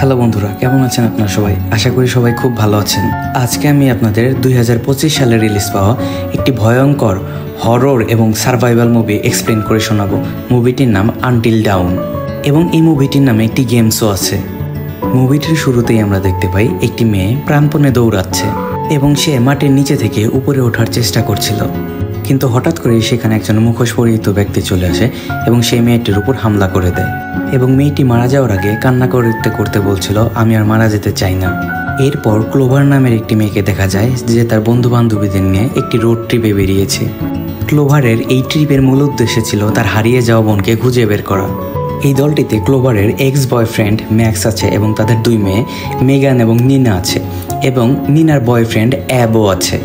Hello বন্ধুরা, কেমন আছেন আপনারা সবাই? আশা করি সবাই খুব ভালো আছেন। আজকে আমি আপনাদের 2025 সালে রিলিজ পাওয়া একটি ভয়ঙ্কর হরর এবং সার্ভাইভাল মুভি এক্সপ্লেন করে শোনাবো। মুভিটির নাম আনটিল ডাউন এবং এই মুভিটির নামে একটি গেমসও আছে। মুভিটির শুরুতেই আমরা দেখতে পাই একটি মেয়ে প্রাণপণে দৌড়াচ্ছে এবং সে মাটির নিচে থেকে উপরে ওঠার চেষ্টা করছিল, কিন্তু হঠাৎ করে সেখানে একজন মুখোশ পরিহিত ব্যক্তি চলে আসে এবং সেই মেয়েটির উপর হামলা করে দেয় এবং মেয়েটি মারা যাওয়ার আগে কান্না করতে করতে বলছিল, আমি আর মারা যেতে চাই না। এরপর ক্লোভার নামের একটি মেয়েকে দেখা যায় যে তার বন্ধু বান্ধবীদের নিয়ে একটি রোড ট্রিপে বেরিয়েছে। ক্লোভারের এই ট্রিপের মূল উদ্দেশ্য ছিল তার হারিয়ে যাওয়া বোনকে খুঁজে বের করা। এই দলটিতে ক্লোভারের এক্স বয়ফ্রেন্ড ম্যাক্স আছে এবং তাদের দুই মেয়ে মেগান এবং নিনা আছে এবং নিনার বয়ফ্রেন্ড অ্যাবও আছে।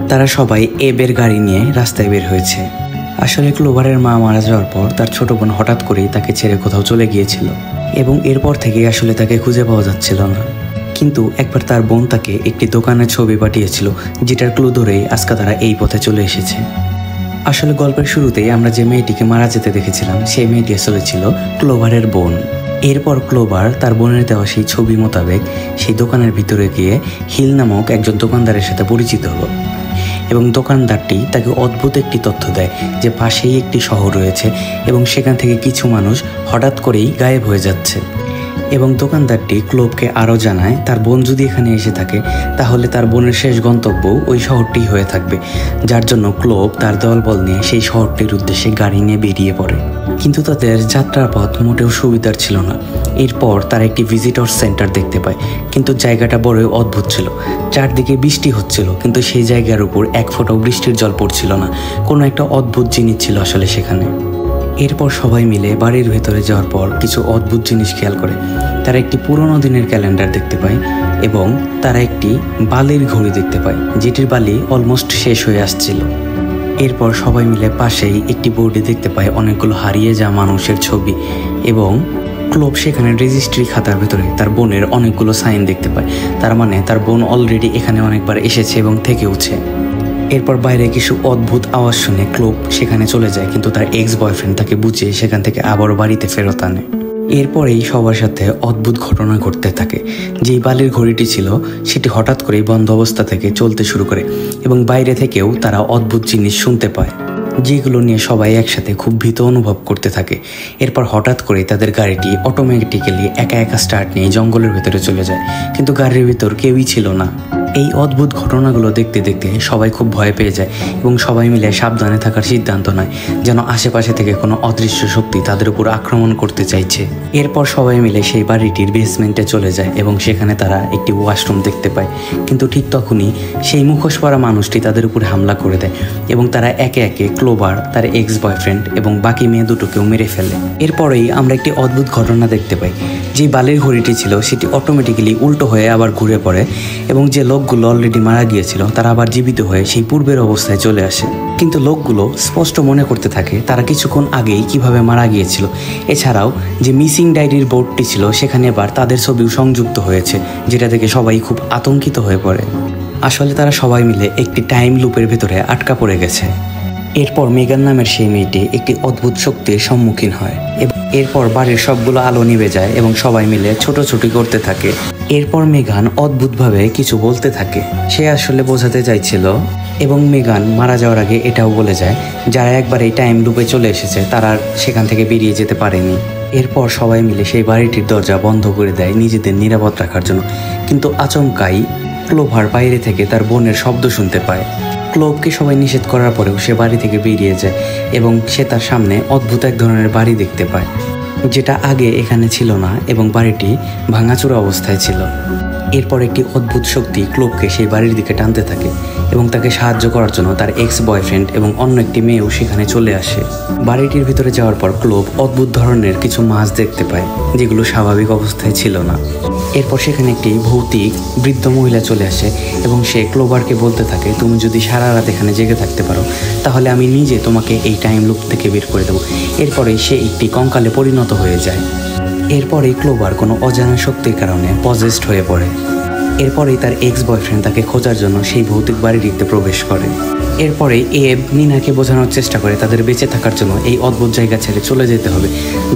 তারা সবাই এবের গাড়ি নিয়ে রাস্তায় বের হয়েছে। আসলে ক্লোভারের মা মারা যাওয়ার পর তার ছোট বোন হঠাৎ করেই তাকে ছেড়ে কোথাও চলে গিয়েছিল এবং এরপর থেকেই আসলে তাকে খুঁজে পাওয়া যাচ্ছিল না। কিন্তু একবার তার বোন তাকে একটি দোকানের ছবি পাঠিয়েছিল, যেটার ক্লু ধরেই আজকে তারা এই পথে চলে এসেছে। আসলে গল্পের শুরুতেই আমরা যে মেয়েটিকে মারা যেতে দেখেছিলাম সেই মেয়েটি আসলে ছিল ক্লোভারের বোন। এরপর ক্লোভার তার বোনের দেওয়া সেই ছবি মোতাবেক সেই দোকানের ভিতরে গিয়ে হিল নামক একজন দোকানদারের সাথে পরিচিত হলো এবং দোকানদারটি তাকে অদ্ভুত একটি তথ্য দেয় যে পাশেই একটি শহর রয়েছে এবং সেখান থেকে কিছু মানুষ হঠাৎ করেই গায়েব হয়ে যাচ্ছে। এবং দোকানদারটি ক্লোভকে আরও জানায় তার বোন যদি এখানে এসে থাকে তাহলে তার বোনের শেষ গন্তব্য ওই শহরটি হয়ে থাকবে, যার জন্য ক্লোভ তার দলবল নিয়ে সেই শহরটির উদ্দেশ্যে গাড়ি নিয়ে বেরিয়ে পড়ে। কিন্তু তাদের যাত্রার পথ মোটেও সুবিধার ছিল না। এরপর তারা একটি ভিজিটর সেন্টার দেখতে পায়, কিন্তু জায়গাটা বড়ই অদ্ভুত ছিল। চারদিকে বৃষ্টি হচ্ছিল, কিন্তু সেই জায়গার উপর এক ফোঁটাও বৃষ্টির জল পড়ছিল না। কোনো একটা অদ্ভুত জিনিস ছিল আসলে সেখানে। এরপর সবাই মিলে বাড়ির ভেতরে যাওয়ার পর কিছু অদ্ভুত জিনিস খেয়াল করে। তারা একটি পুরনো দিনের ক্যালেন্ডার দেখতে পায় এবং তারা একটি বালির ঘড়ি দেখতে পায়, যেটির বালি অলমোস্ট শেষ হয়ে আসছিল। এরপর সবাই মিলে পাশেই একটি বোর্ডে দেখতে পায় অনেকগুলো হারিয়ে যাওয়া মানুষের ছবি এবং ক্লোভ সেখানে রেজিস্ট্রি খাতার ভেতরে তার বোনের অনেকগুলো সাইন দেখতে পায়। তার মানে তার বোন অলরেডি এখানে অনেকবার এসেছে এবং থেকেওছে। এরপর বাইরে কিছু অদ্ভুত আওয়াজ শুনে ক্লোভ সেখানে চলে যায়, কিন্তু তার এক্স বয়ফ্রেন্ড তাকে বুঝিয়ে সেখান থেকে আবারও বাড়িতে ফেরত আনে। এরপরেই সবার সাথে অদ্ভুত ঘটনা ঘটতে থাকে। যেই বালির ঘড়িটি ছিল সেটি হঠাৎ করেই বন্ধ অবস্থা থেকে চলতে শুরু করে এবং বাইরে থেকেও তারা অদ্ভুত জিনিস শুনতে পায়, যেগুলো নিয়ে সবাই একসাথে খুব ভীত অনুভব করতে থাকে। এরপর হঠাৎ করে তাদের গাড়িটি অটোমেটিক্যালি একা একা স্টার্ট নিয়ে জঙ্গলের ভেতরে চলে যায়, কিন্তু গাড়ির ভিতর কেউই ছিল না। এই অদ্ভুত ঘটনাগুলো দেখতে দেখতে সবাই খুব ভয় পেয়ে যায় এবং সবাই মিলে সাবধানে থাকার সিদ্ধান্ত নেয়, যেন আশেপাশে থেকে কোনো অদৃশ্য শক্তি তাদের উপর আক্রমণ করতে চাইছে। এরপর সবাই মিলে সেই বাড়িটির বেসমেন্টে চলে যায় এবং সেখানে তারা একটি ওয়াশরুম দেখতে পায়, কিন্তু ঠিক তখনই সেই মুখোশ পরা মানুষটি তাদের উপর হামলা করে দেয় এবং তারা একে একে ক্লোভার, তার এক্স বয়ফ্রেন্ড এবং বাকি মেয়ে দুটোকেও মেরে ফেলে। এরপরেই আমরা একটি অদ্ভুত ঘটনা দেখতে পাই। যে বালির ঘড়িটি ছিল সেটি অটোমেটিক্যালি উল্টো হয়ে আবার ঘুরে পড়ে এবং যে লোকগুলো অলরেডি মারা গিয়েছিল তারা আবার জীবিত হয়ে সেই পূর্বের অবস্থায় চলে আসে। কিন্তু লোকগুলো স্পষ্ট মনে করতে থাকে তারা কিছুক্ষণ আগেই কিভাবে মারা গিয়েছিল। এছাড়াও যে মিসিং ডায়েরির বোর্ডটি ছিল সেখানে এবার তাদের ছবিও সংযুক্ত হয়েছে, যেটা থেকে সবাই খুব আতঙ্কিত হয়ে পড়ে। আসলে তারা সবাই মিলে একটি টাইম লুপের ভেতরে আটকা পড়ে গেছে। এরপর মেগান নামের সেই মেয়েটি একটি অদ্ভুত শক্তির সম্মুখীন হয় এবং এরপর বাড়ির সবগুলো আলো নিভে যায় এবং সবাই মিলে ছোটাছুটি করতে থাকে। এরপর মেগান অদ্ভুতভাবে কিছু বলতে থাকে, সে আসলে বোঝাতে চাইছিল এবং মেগান মারা যাওয়ার আগে এটাও বলে যায় যারা একবার এই টাইম লুপে চলে এসেছে তারা সেখান থেকে বেরিয়ে যেতে পারেনি। এরপর সবাই মিলে সেই বাড়িটির দরজা বন্ধ করে দেয় নিজেদের নিরাপদ রাখার জন্য, কিন্তু আচমকাই ক্লোভার বাইরে থেকে তার বোনের শব্দ শুনতে পায়। ক্লোভকে সবাই নিষেধ করার পরেও সে বাড়ি থেকে বেরিয়ে যায় এবং সে তার সামনে অদ্ভুত এক ধরনের বাড়ি দেখতে পায়, যেটা আগে এখানে ছিল না এবং বাড়িটি ভাঙাচোরা অবস্থায় ছিল। এরপর একটি অদ্ভুত শক্তি ক্লোভকে সেই বাড়ির দিকে টানতে থাকে এবং তাকে সাহায্য করার জন্য তার এক্স বয়ফ্রেন্ড এবং অন্য একটি মেয়েও সেখানে চলে আসে। বাড়িটির ভিতরে যাওয়ার পর ক্লোভ অদ্ভুত ধরনের কিছু মাছ দেখতে পায়, যেগুলো স্বাভাবিক অবস্থায় ছিল না। এরপর সেখানে একটি ভৌতিক বৃদ্ধ মহিলা চলে আসে এবং সে ক্লোভারকে বলতে থাকে, তুমি যদি সারা রাত এখানে জেগে থাকতে পারো তাহলে আমি নিজে তোমাকে এই টাইম লুপ থেকে বের করে দেবো। এরপরে সে একটি কঙ্কালে পরিণত হয়ে যায়। এরপরে ক্লোভার কোনো অজানা শক্তির কারণে পজেসড হয়ে পড়ে এরপরেই তার এক্স বয়ফ্রেন্ড তাকে খোঁজার জন্য সেই ভৌতিক বাড়িটিতে প্রবেশ করে। এরপরে এব নিনাকে বোঝানোর চেষ্টা করে তাদের বেঁচে থাকার জন্য এই অদ্ভুত জায়গা ছেড়ে চলে যেতে হবে,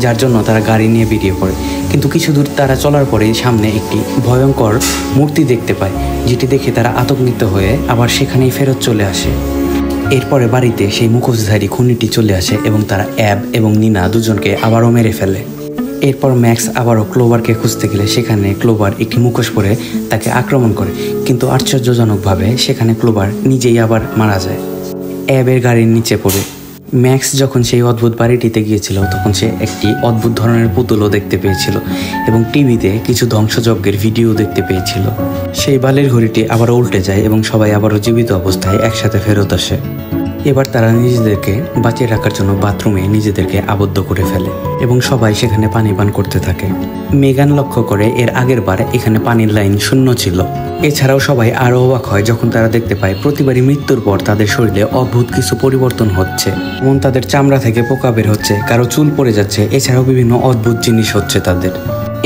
যার জন্য তারা গাড়ি নিয়ে বেরিয়ে পড়ে। কিন্তু কিছু দূর তারা চলার পরেই সামনে একটি ভয়ঙ্কর মূর্তি দেখতে পায়, যেটি দেখে তারা আতঙ্কিত হয়ে আবার সেখানেই ফেরত চলে আসে। এরপরে বাড়িতে সেই মুখোশধারী খুনিটি চলে আসে এবং তারা অ্যাব এবং নিনা দুজনকে আবারও মেরে ফেলে। এরপর ম্যাক্স আবারও ক্লোভারকে খুঁজতে গেলে সেখানে ক্লোভার একটি মুখোশ পরে তাকে আক্রমণ করে, কিন্তু আশ্চর্যজনকভাবে সেখানে ক্লোভার নিজেই আবার মারা যায় অ্যাবের গাড়ির নিচে পড়ে। ম্যাক্স যখন সেই অদ্ভুত বাড়িটিতে গিয়েছিল তখন সে একটি অদ্ভুত ধরনের পুতুলও দেখতে পেয়েছিল এবং টিভিতে কিছু ধ্বংসযজ্ঞের ভিডিও দেখতে পেয়েছিল। সেই বালির ঘড়িটি আবারও উল্টে যায় এবং সবাই আবারও জীবিত অবস্থায় একসাথে ফেরত আসে। এবার তারা নিজেদেরকে বাঁচিয়ে রাখার জন্য বাথরুমে নিজেদেরকে আবদ্ধ করে ফেলে এবং সবাই সেখানে পানি পান করতে থাকে। মেগান লক্ষ্য করে এর আগের বার এখানে পানির লাইন শূন্য ছিল। এছাড়াও সবাই আরও অবাক হয় যখন তারা দেখতে পায় প্রতিবারই মৃত্যুর পর তাদের শরীরে অদ্ভুত কিছু পরিবর্তন হচ্ছে, যেমন তাদের চামড়া থেকে পোকা বের হচ্ছে, কারো চুল পড়ে যাচ্ছে, এছাড়াও বিভিন্ন অদ্ভুত জিনিস হচ্ছে তাদের।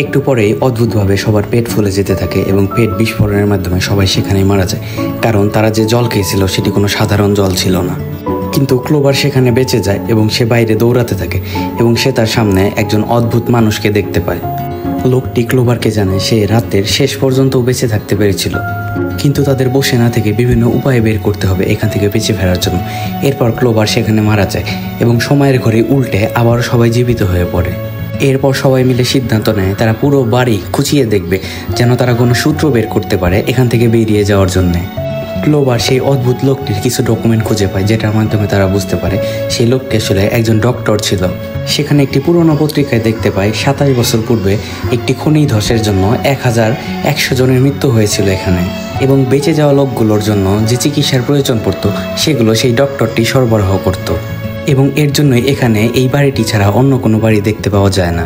একটু পরেই অদ্ভুতভাবে সবার পেট ফুলে যেতে থাকে এবং পেট বিস্ফোরণের মাধ্যমে সবাই সেখানেই মারা যায়, কারণ তারা যে জল খেয়েছিল সেটি কোনো সাধারণ জল ছিল না। কিন্তু ক্লোভার সেখানে বেঁচে যায় এবং সে বাইরে দৌড়াতে থাকে এবং সে তার সামনে একজন অদ্ভুত মানুষকে দেখতে পায়। লোকটি ক্লোভারকে জানে সে রাতের শেষ পর্যন্ত বেঁচে থাকতে পেরেছিল, কিন্তু তাদের বসে না থেকে বিভিন্ন উপায় বের করতে হবে এখান থেকে বেঁচে ফেরার জন্য। এরপর ক্লোভার সেখানে মারা যায় এবং সময়ের ঘড়ি উল্টে আবারও সবাই জীবিত হয়ে পড়ে। এরপর সবাই মিলে সিদ্ধান্ত নেয় তারা পুরো বাড়ি খুঁচিয়ে দেখবে যেন তারা কোনো সূত্র বের করতে পারে এখান থেকে বেরিয়ে যাওয়ার জন্যে। ক্লোভার সেই অদ্ভুত লোকটির কিছু ডকুমেন্ট খুঁজে পায়, যেটার মাধ্যমে তারা বুঝতে পারে সেই লোকটি আসলে একজন ডক্টর ছিল। সেখানে একটি পুরনো পত্রিকায় দেখতে পায় 27 বছর পূর্বে একটি খনি ধসের জন্য 1100 জনের মৃত্যু হয়েছিল এখানে, এবং বেঁচে যাওয়া লোকগুলোর জন্য যে চিকিৎসার প্রয়োজন পড়তো সেগুলো সেই ডক্টরটি সরবরাহ করত, এবং এর জন্যই এখানে এই বাড়িটি ছাড়া অন্য কোনো বাড়ি দেখতে পাওয়া যায় না।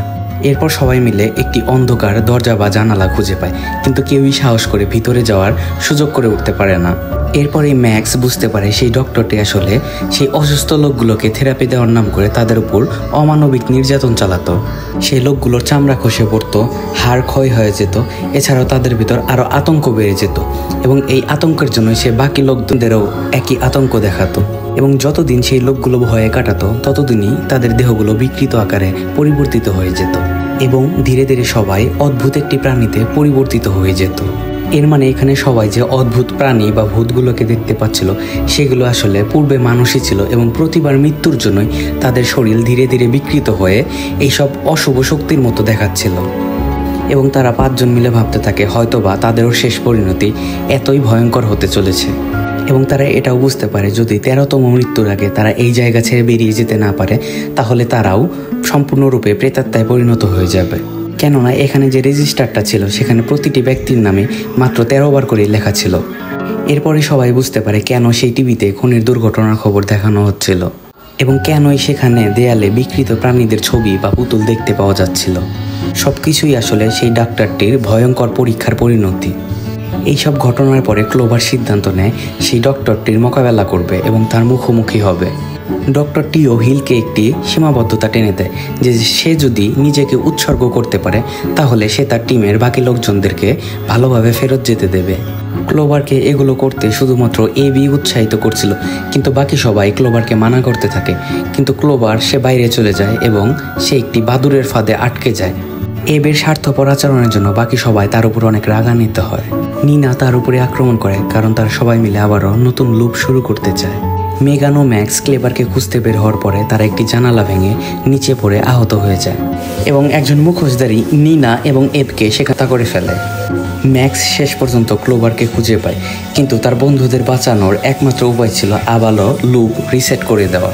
এরপর সবাই মিলে একটি অন্ধকার দরজা বা জানালা খুঁজে পায়, কিন্তু কেউই সাহস করে ভিতরে যাওয়ার সুযোগ করে উঠতে পারে না। এরপরে ম্যাক্স বুঝতে পারে সেই ডক্টরটি আসলে সেই অসুস্থ লোকগুলোকে থেরাপি দেওয়ার নাম করে তাদের উপর অমানবিক নির্যাতন চালাতো। সেই লোকগুলোর চামড়া খসে পড়তো, হাড় ক্ষয় হয়ে যেত, এছাড়াও তাদের ভিতর আরও আতঙ্ক বেড়ে যেত, এবং এই আতঙ্কের জন্য সে বাকি লোকদেরও একই আতঙ্ক দেখাতো। এবং যতদিন সেই লোকগুলো ভয়ে কাটাতো ততদিনই তাদের দেহগুলো বিকৃত আকারে পরিবর্তিত হয়ে যেত এবং ধীরে ধীরে সবাই অদ্ভুত একটি প্রাণীতে পরিবর্তিত হয়ে যেত। এর মানে এখানে সবাই যে অদ্ভুত প্রাণী বা ভূতগুলোকে দেখতে পাচ্ছিল সেগুলো আসলে পূর্বে মানুষই ছিল, এবং প্রতিবার মৃত্যুর জন্যই তাদের শরীর ধীরে ধীরে বিকৃত হয়ে এইসব অশুভ শক্তির মতো দেখাচ্ছিল। এবং তারা 5 জন মিলে ভাবতে থাকে হয়তোবা তাদেরও শেষ পরিণতি এতই ভয়ঙ্কর হতে চলেছে। এবং তারা এটাও বুঝতে পারে যদি 13তম মৃত্যুর আগে তারা এই জায়গা ছেড়ে বেরিয়ে যেতে না পারে তাহলে তারাও সম্পূর্ণরূপে প্রেতাত্মায় পরিণত হয়ে যাবে। কেননা এখানে যে রেজিস্টারটা ছিল সেখানে প্রতিটি ব্যক্তির নামে মাত্র 13 বার করে লেখা ছিল। এরপরে সবাই বুঝতে পারে কেন সেই টিভিতে খুনের দুর্ঘটনার খবর দেখানো হচ্ছিল এবং কেনই সেখানে দেয়ালে বিকৃত প্রাণীদের ছবি বা পুতুল দেখতে পাওয়া যাচ্ছিল। সব কিছুই আসলে সেই ডাক্তারটির ভয়ঙ্কর পরীক্ষার পরিণতি। এইসব ঘটনার পরে ক্লোভার সিদ্ধান্ত নেয় সেই ডক্টরটির মোকাবেলা করবে এবং তার মুখোমুখি হবে। ডক্টরটিও হিলকে একটি সীমাবদ্ধতা টেনে দেয় যে সে যদি নিজেকে উৎসর্গ করতে পারে তাহলে সে তার টিমের বাকি লোকজনদেরকে ভালোভাবে ফেরত যেতে দেবে। ক্লোভারকে এগুলো করতে শুধুমাত্র এবি উৎসাহিত করছিল, কিন্তু বাকি সবাই ক্লোভারকে মানা করতে থাকে। কিন্তু ক্লোভার সে বাইরে চলে যায় এবং সে একটি বাদুড়ের ফাঁদে আটকে যায়। এবের স্বার্থপর আচরণের জন্য বাকি সবাই তার উপর অনেক রাগান্বিত হয়। নিনা তার উপরে আক্রমণ করে কারণ তারা সবাই মিলে আবারও নতুন লুপ শুরু করতে চায়। মেগান ও ম্যাক্স ক্লেভারকে খুঁজতে বের হওয়ার পরে তারা একটি জানালা ভেঙে নিচে পড়ে আহত হয়ে যায় এবং একজন মুখোশধারী নিনা এবং এবকে সেখাতা করে ফেলে। ম্যাক্স শেষ পর্যন্ত ক্লোভারকে খুঁজে পায়, কিন্তু তার বন্ধুদের বাঁচানোর একমাত্র উপায় ছিল আবারও লুপ রিসেট করে দেওয়া,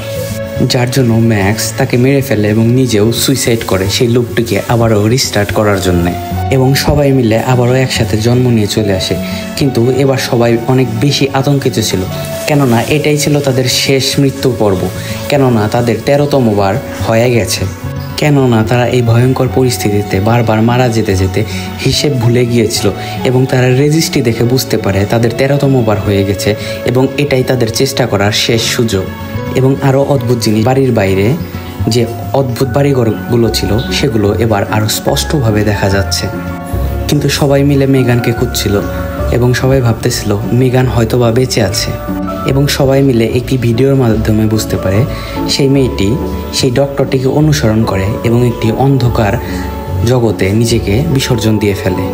যার জন্য ম্যাক্স তাকে মেরে ফেলে এবং নিজেও সুইসাইড করে সেই লুপটিকে আবারও রিস্টার্ট করার জন্যে। এবং সবাই মিলে আবারও একসাথে জন্ম নিয়ে চলে আসে, কিন্তু এবার সবাই অনেক বেশি আতঙ্কিত ছিল, কেননা এটাই ছিল তাদের শেষ মৃত্যু পর্ব, কেননা তাদের 13তম বার হয়ে গেছে। কেননা তারা এই ভয়ঙ্কর পরিস্থিতিতে বারবার মারা যেতে যেতে হিসেব ভুলে গিয়েছিল এবং তারা রেজিস্ট্রি দেখে বুঝতে পারে তাদের 13তম বার হয়ে গেছে এবং এটাই তাদের চেষ্টা করার শেষ সুযোগ। এবং আরও অদ্ভুত জিনিস, বাড়ির বাইরে যে অদ্ভুত বাড়িঘরগুলো ছিল সেগুলো এবার আরও স্পষ্টভাবে দেখা যাচ্ছে। কিন্তু সবাই মিলে মেগানকে খুঁজছিল এবং সবাই ভাবতেছিল মেগান হয়তোবা বেঁচে আছে। এবং সবাই মিলে একটি ভিডিওর মাধ্যমে বুঝতে পারে সেই মেয়েটি সেই ডক্টরটিকে অনুসরণ করে এবং একটি অন্ধকার জগতে নিজেকে বিসর্জন দিয়ে ফেলে।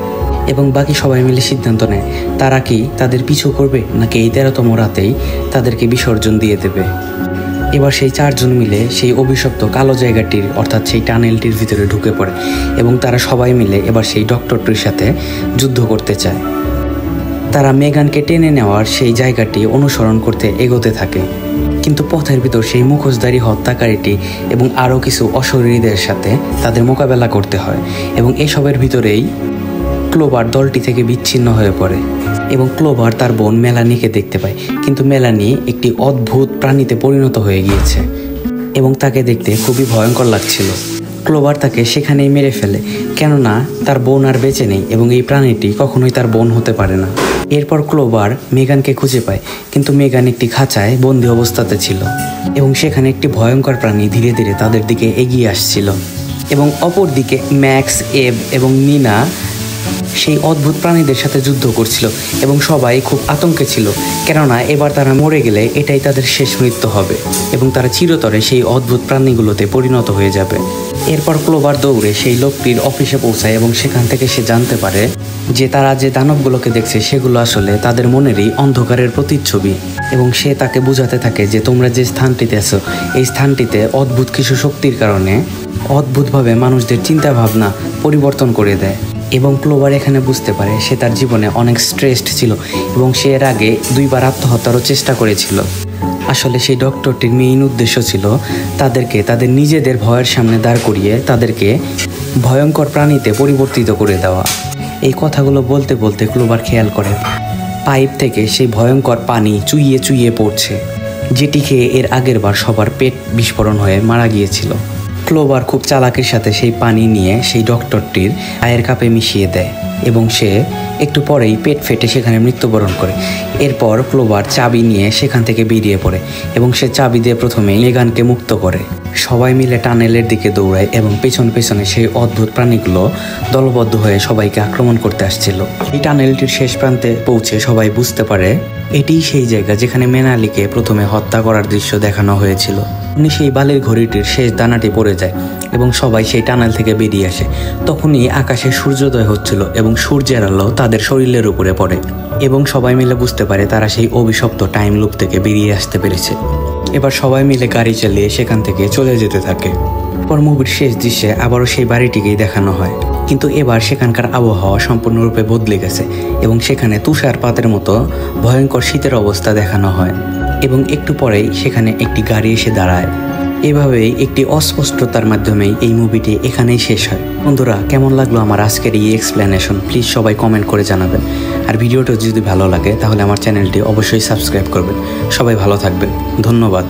এবং বাকি সবাই মিলে সিদ্ধান্ত নেয় তারা কি তাদের পিছু করবে নাকি এই 13তম রাতেই তাদেরকে বিসর্জন দিয়ে দেবে। এবার সেই 4 জন মিলে সেই অভিশপ্ত কালো জায়গাটির অর্থাৎ সেই টানেলটির ভিতরে ঢুকে পড়ে এবং তারা সবাই মিলে এবার সেই ডক্টরটির সাথে যুদ্ধ করতে চায়। তারা মেগানকে টেনে নেওয়ার সেই জায়গাটি অনুসরণ করতে এগোতে থাকে, কিন্তু পথের ভিতর সেই মুখোশধারী হত্যাকারীটি এবং আরও কিছু অশরীরীদের সাথে তাদের মোকাবেলা করতে হয়। এবং এসবের ভিতরেই ক্লোভার দলটি থেকে বিচ্ছিন্ন হয়ে পড়ে এবং ক্লোভার তার বোন মেলানিকে দেখতে পায়, কিন্তু মেলানি একটি অদ্ভুত প্রাণীতে পরিণত হয়ে গিয়েছে এবং তাকে দেখতে খুবই ভয়ঙ্কর লাগছিল। ক্লোভার তাকে সেখানেই মেরে ফেলে, কেননা তার বোন আর বেঁচে নেই এবং এই প্রাণীটি কখনোই তার বোন হতে পারে না। এরপর ক্লোভার মেগানকে খুঁজে পায়, কিন্তু মেগান একটি খাঁচায় বন্দি অবস্থাতে ছিল এবং সেখানে একটি ভয়ঙ্কর প্রাণী ধীরে ধীরে তাদের দিকে এগিয়ে আসছিল। এবং অপরদিকে ম্যাক্স, এভ এবং নিনা সেই অদ্ভুত প্রাণীদের সাথে যুদ্ধ করছিল এবং সবাই খুব আতঙ্কে ছিল, কেননা এবার তারা মরে গেলে এটাই তাদের শেষ মৃত্যু হবে এবং তারা চিরতরে সেই অদ্ভুত প্রাণীগুলোতে পরিণত হয়ে যাবে। এরপর ক্লোভার দৌড়ে সেই লোকটির অফিসে পৌঁছায় এবং সেখান থেকে সে জানতে পারে যে তারা যে দানবগুলোকে দেখছে সেগুলো আসলে তাদের মনেরই অন্ধকারের প্রতিচ্ছবি। এবং সে তাকে বোঝাতে থাকে যে তোমরা যে স্থানটিতে আছো এই স্থানটিতে অদ্ভুত কিছু শক্তির কারণে অদ্ভুতভাবে মানুষদের চিন্তা ভাবনা পরিবর্তন করে দেয়। এবং ক্লোভার এখানে বুঝতে পারে সে তার জীবনে অনেক স্ট্রেসড ছিল এবং সে এর আগে 2 বার আত্মহত্যারও চেষ্টা করেছিল। আসলে সেই ডক্টরটির মেইন উদ্দেশ্য ছিল তাদেরকে তাদের নিজেদের ভয়ের সামনে দাঁড় করিয়ে তাদেরকে ভয়ঙ্কর প্রাণীতে পরিবর্তিত করে দেওয়া। এই কথাগুলো বলতে বলতে ক্লোভার খেয়াল করে পাইপ থেকে সেই ভয়ঙ্কর পানি চুইয়ে চুইয়ে পড়ছে, যেটি খেয়ে এর আগের বার সবার পেট বিস্ফোরণ হয়ে মারা গিয়েছিল। ক্লোভার খুব চালাকির সাথে সেই পানি নিয়ে সেই ডক্টরটির চায়ের কাপে মিশিয়ে দেয় এবং সে একটু পরেই পেট ফেটে সেখানে মৃত্যুবরণ করে। এরপর ক্লোভার চাবি নিয়ে সেখান থেকে বেরিয়ে পড়ে এবং সে চাবি দিয়ে প্রথমে মেগানকে মুক্ত করে। সবাই মিলে টানেলের দিকে দৌড়ায় এবং পেছন পেছনে সেই অদ্ভুত প্রাণীগুলো দলবদ্ধ হয়ে সবাইকে আক্রমণ করতে আসছিল। এই টানেলটির শেষ প্রান্তে পৌঁছে সবাই বুঝতে পারে এটিই সেই জায়গা যেখানে মেনালিকে প্রথমে হত্যা করার দৃশ্য দেখানো হয়েছিল। উনি সেই বালির ঘড়িটির শেষ দানাটি পড়ে যায় এবং সবাই সেই টানেল থেকে বেরিয়ে আসে। তখনই আকাশে সূর্যোদয় হচ্ছিল এবং সূর্যের আলো তাদের শরীরের উপরে পড়ে এবং সবাই মিলে বুঝতে পারে তারা সেই অভিশপ্ত টাইম লুপ থেকে বেরিয়ে আসতে পেরেছে। এবার সবাই মিলে গাড়ি চালিয়ে সেখান থেকে চলে যেতে থাকে। পর মুভির শেষ দৃশ্যে আবারও সেই বাড়িটিকেই দেখানো হয়, কিন্তু এবার সেখানকার আবহাওয়া সম্পূর্ণরূপে বদলে গেছে এবং সেখানে তুষারপাতের মতো ভয়ঙ্কর শীতের অবস্থা দেখানো হয় এবং একটু পরেই সেখানে একটি গাড়ি এসে দাঁড়ায়। এভাবেই একটি অস্পষ্টতার মাধ্যমেই এই মুভিটি এখানেই শেষ হয়। বন্ধুরা, কেমন লাগলো আমার আজকের এই এক্সপ্লেনেশন প্লিজ সবাই কমেন্ট করে জানাবেন। আর ভিডিওটা যদি ভালো লাগে তাহলে আমার চ্যানেলটি অবশ্যই সাবস্ক্রাইব করবেন। সবাই ভালো থাকবেন, ধন্যবাদ।